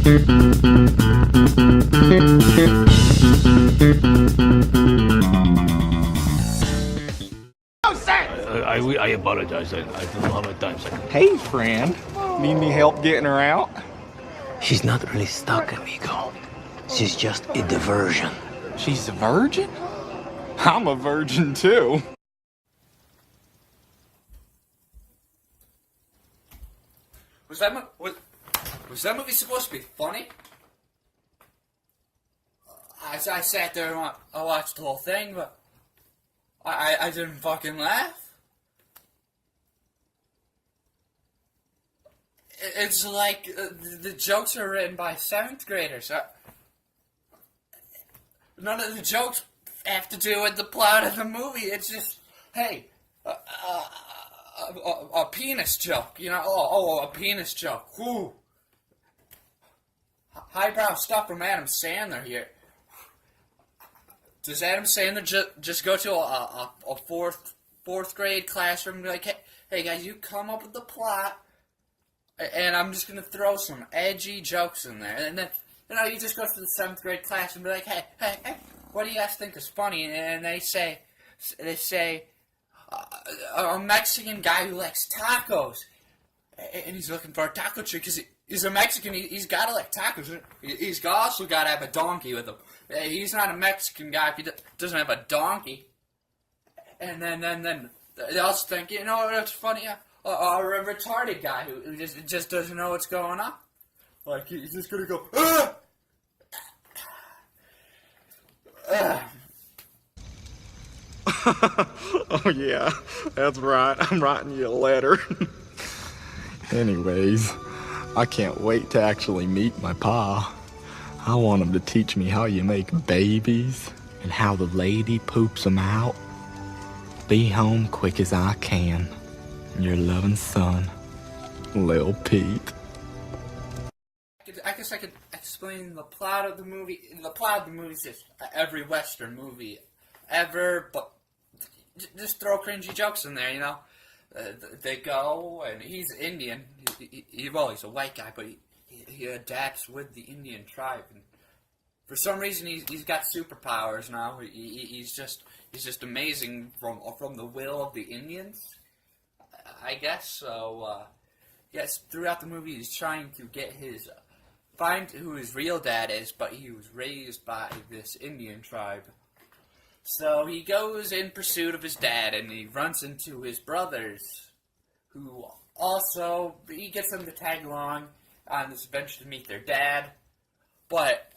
I apologize. I don't know how many times I can. Hey, friend. Need any help getting her out? She's not really stuck, amigo. She's just a diversion. She's a virgin? I'm a virgin, too. Was that movie supposed to be funny? I sat there and I watched the whole thing, but I didn't fucking laugh. It's like the jokes are written by 7th graders. None of the jokes have to do with the plot of the movie. It's just, hey, a penis joke, you know? Oh, a penis joke. Whoo! Highbrow stuff from Adam Sandler here. Does Adam Sandler just go to a fourth grade classroom and be like, hey guys, you come up with the plot, and I'm just gonna throw some edgy jokes in there, and then you just go to the 7th grade class and be like, hey, what do you guys think is funny? And they say a Mexican guy who likes tacos, and he's looking for a taco chick because he's a Mexican. He's got to like tacos. He's also got to have a donkey with him. He's not a Mexican guy if he doesn't have a donkey. And then they also think, you know what's funny? A retarded guy who just doesn't know what's going on. Like, he's just gonna go, ah! Oh, yeah, that's right. I'm writing you a letter. Anyways, I can't wait to actually meet my pa. I want him to teach me how you make babies and how the lady poops them out. Be home quick as I can. Your loving son, Lil Pete. I guess I could explain the plot of the movie. The plot of the movie is just every Western movie ever, but just throw cringy jokes in there, you know? They go, and he's Indian. He's a white guy, but he adapts with the Indian tribe. And for some reason, he's got superpowers now. He's just amazing from the will of the Indians, I guess. So, yes, throughout the movie, he's trying to find who his real dad is, but he was raised by this Indian tribe. So he goes in pursuit of his dad, and he runs into his brothers, who also, he gets them to tag along on this adventure to meet their dad. But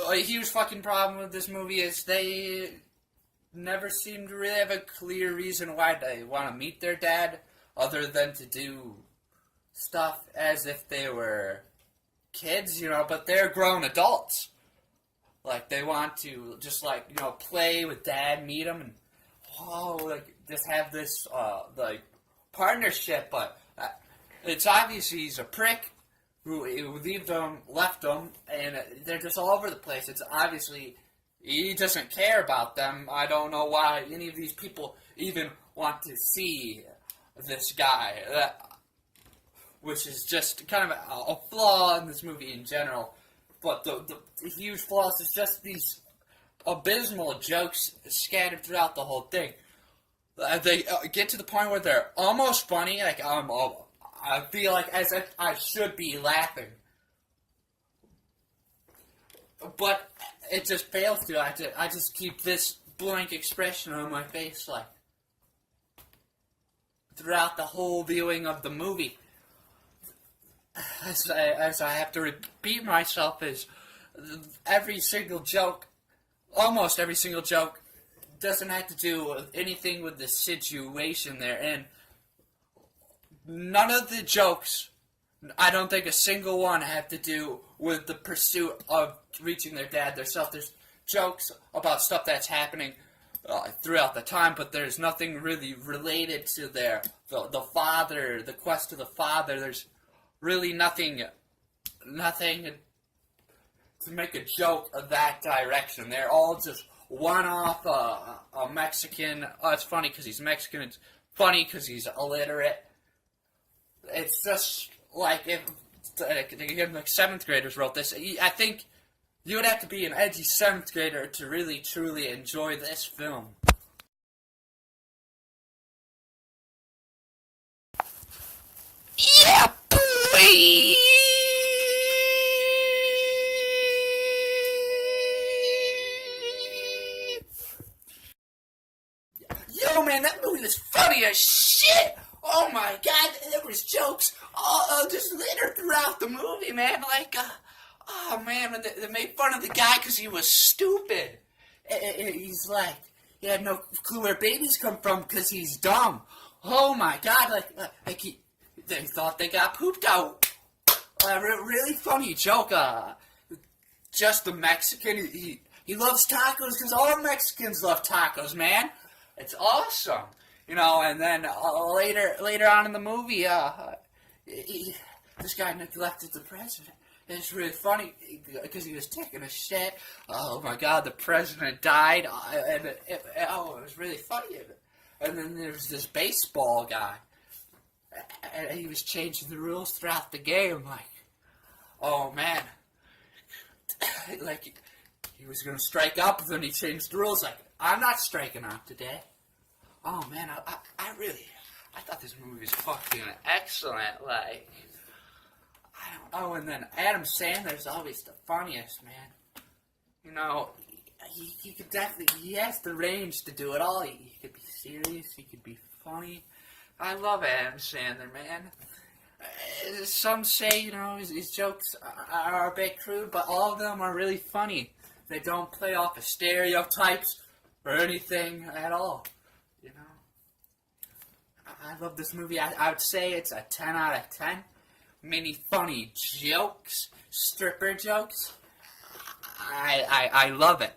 a huge fucking problem with this movie is they never seem to really have a clear reason why they want to meet their dad, other than to do stuff as if they were kids, you know, but they're grown adults. Like, they want to just, like, you know, play with dad, meet him, and, just have this, partnership, but it's obvious he's a prick who left them, and they're just all over the place. It's obviously, he doesn't care about them. I don't know why any of these people even want to see this guy, which is just kind of a flaw in this movie in general. But the huge flaws is just these abysmal jokes scattered throughout the whole thing. They get to the point where they're almost funny. Like, I feel like as if I should be laughing. But it just fails to. I just keep this blank expression on my face, like, throughout the whole viewing of the movie. As I have to repeat myself, is every single joke, almost every single joke, doesn't have to do with anything with the situation they're in. None of the jokes, I don't think a single one, have to do with the pursuit of reaching their dad themselves. There's jokes about stuff that's happening throughout the time, but there's nothing really related to the father, the quest to the father. There's really nothing to make a joke of that direction. They're all just one-off, a Mexican. Oh, it's funny because he's Mexican. It's funny because he's illiterate. It's just like if like 7th graders wrote this. I think you would have to be an edgy 7th grader to really, truly enjoy this film. Yeah, boy! Yo, man, that movie was funny as shit! Oh my god, there was jokes all just littered throughout the movie, man. Like, oh man, when they made fun of the guy because he was stupid. He's like, he had no clue where babies come from because he's dumb. Oh my god, they thought they got pooped out. Really funny joke. Just the Mexican, he loves tacos because all Mexicans love tacos, man. It's awesome. You know, and then later on in the movie, this guy neglected the president. It's really funny because he was taking a shit. Oh my god, the president died, and it was really funny. And then there's this baseball guy, and he was changing the rules throughout the game. Like, oh man, like he was gonna strike out, but then he changed the rules. Like, I'm not striking out today. Oh man, I thought this movie was fucking excellent. Like, I don't know. And then Adam Sandler's always the funniest, man. You know, he could definitely, he has the range to do it all. He could be serious, he could be funny. I love Adam Sandler, man. Some say, you know, his jokes are a bit crude, but all of them are really funny. They don't play off of stereotypes or anything at all. You know, I love this movie. I would say it's a 10 out of 10. Many funny jokes, stripper jokes. I love it.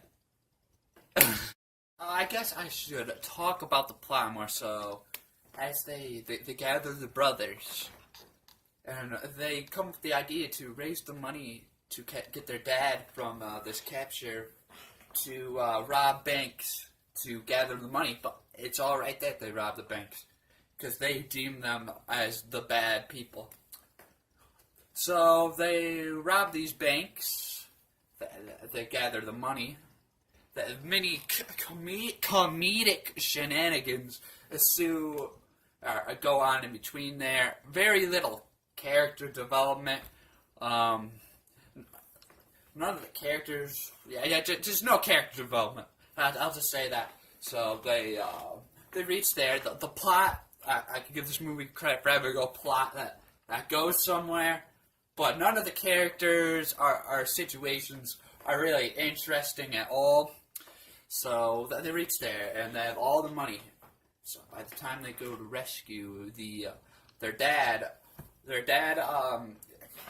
I guess I should talk about the plot more. So, as they gather the brothers, and they come up with the idea to raise the money to get their dad from this capture to rob banks to gather the money, but it's alright that they rob the banks, because they deem them as the bad people. So they rob these banks, they gather the money, many comedic shenanigans go on in between there. Very little character development. None of the characters, just no character development. I'll just say that. So they reach there. The plot, I could give this movie credit for having a plot that goes somewhere, but none of the characters or situations are really interesting at all. So they reach there and they have all the money. So by the time they go to rescue their dad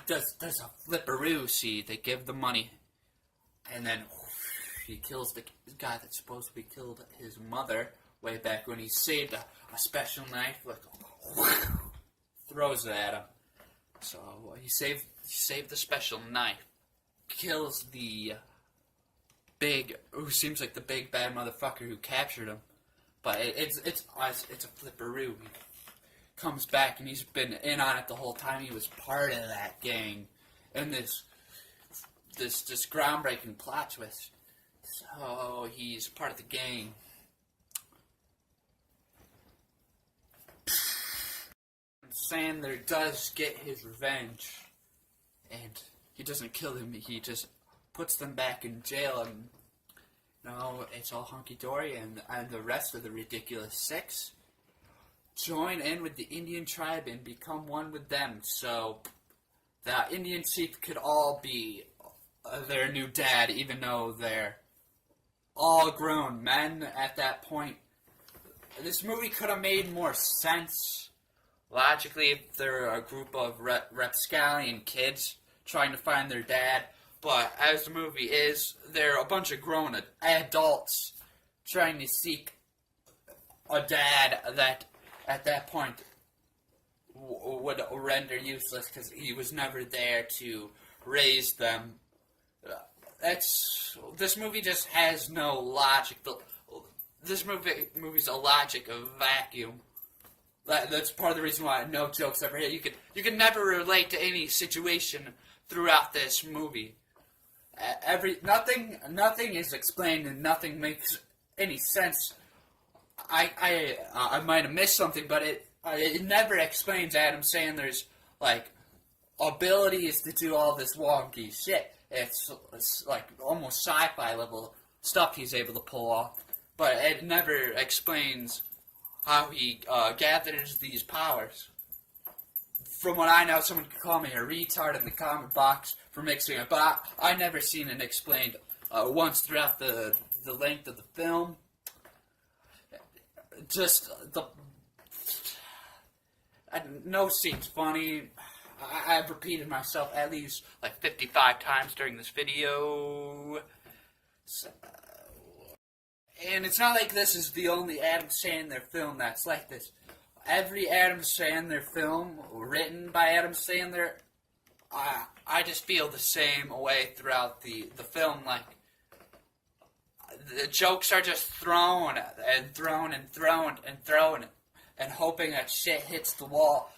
does a flipperoo. See, they give the money, and then he kills the guy that's supposed to be killed his mother way back when he saved a special knife, like throws it at him. So he saved the special knife, kills the who seems like the big bad motherfucker who captured him, but it's a flipperoo. He comes back and he's been in on it the whole time. He was part of that gang, and this groundbreaking plot twist. So he's part of the gang. Sandler does get his revenge, and he doesn't kill them. He just puts them back in jail, and it's all hunky-dory, and the rest of the ridiculous six join in with the Indian tribe and become one with them. So the Indian chief could all be their new dad, even though they're all grown men at that point. This movie could have made more sense logically if they're a group of rapscallion kids trying to find their dad. But as the movie is, they're a bunch of grown adults trying to seek a dad that at that point would render useless because he was never there to raise them. This movie just has no logic. This movie's a logic of vacuum. That's part of the reason why no jokes ever hit. You can never relate to any situation throughout this movie. Nothing is explained and nothing makes any sense. I might have missed something, but it never explains Adam Sandler's like abilities to do all this wonky shit. It's like almost sci-fi level stuff he's able to pull off, but it never explains how he gathers these powers. From what I know, someone could call me a retard in the comment box for mixing it, but I never seen it explained once throughout the length of the film. Just no scene's funny. I've repeated myself at least like 55 times during this video. So, and it's not like this is the only Adam Sandler film that's like this. Every Adam Sandler film written by Adam Sandler, I just feel the same way throughout the film. Like, the jokes are just thrown and thrown and thrown and thrown and hoping that shit hits the wall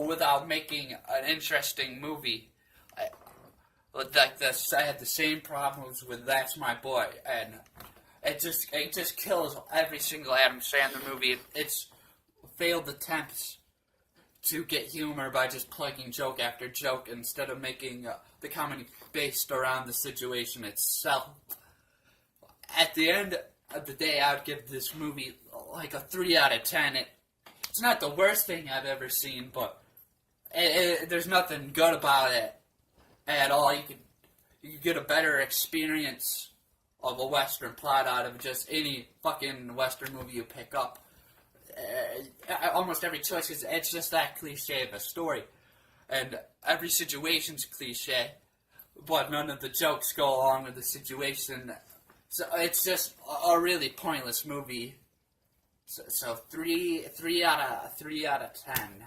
without making an interesting movie. Like this, I had the same problems with That's My Boy, and it just kills every single Adam Sandler movie. It's failed attempts to get humor by just plugging joke after joke instead of making the comedy based around the situation itself. At the end of the day, I would give this movie like a 3 out of 10. It's not the worst thing I've ever seen, but there's nothing good about it at all. You could get a better experience of a Western plot out of just any fucking Western movie you pick up. Almost every choice, it's just that cliche of a story. And every situation's cliche, but none of the jokes go along with the situation. So it's just a really pointless movie. So 3 out of 10.